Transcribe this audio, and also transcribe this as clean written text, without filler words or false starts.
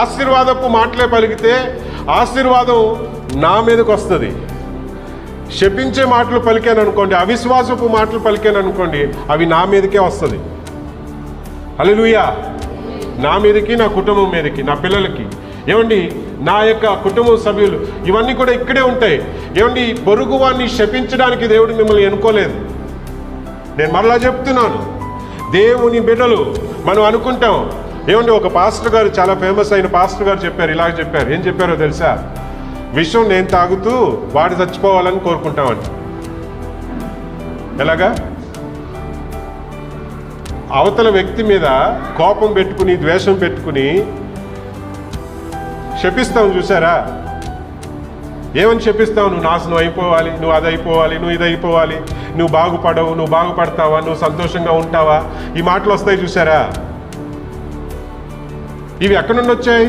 ఆశీర్వాదపు మాటలే పలికితే ఆశీర్వాదం నా మీదకి వస్తుంది. శపించే మాటలు పలికాను అనుకోండి, అవిశ్వాసపు మాటలు పలికాను అనుకోండి, అవి నా మీదకే వస్తుంది. హల్లెలూయా. నా మీదకి, నా కుటుంబం మీదకి, నా పిల్లలకి, ఏమండి నా యొక్క కుటుంబ సభ్యులు, ఇవన్నీ కూడా ఇక్కడే ఉంటాయి. ఏమండి పొరుగువాన్ని శపించడానికి దేవుడు మిమ్మల్ని ఎన్నుకోలేదు. నేను మరలా చెప్తున్నాను, దేవుని బిడ్డలు మనం అనుకుంటాం. ఏమండి ఒక పాస్టర్ గారు, చాలా ఫేమస్ అయిన పాస్టర్ గారు చెప్పారు, ఇలాగ చెప్పారు. ఏం చెప్పారో తెలుసా? విషయం నేను తాగుతూ వాడు చచ్చిపోవాలని కోరుకుంటామంట. ఎలాగా? అవతల వ్యక్తి మీద కోపం పెట్టుకుని, ద్వేషం పెట్టుకుని శపిస్తాం చూసారా? ఏమని శపిస్తావు? నువ్వు నాశనం అయిపోవాలి, నువ్వు అది అయిపోవాలి, నువ్వు ఇది అయిపోవాలి, నువ్వు బాగుపడవు, నువ్వు బాగుపడతావా, నువ్వు సంతోషంగా ఉంటావా, ఈ మాటలు వస్తాయి చూసారా? ఇవి ఎక్కడి నుండి వచ్చాయి?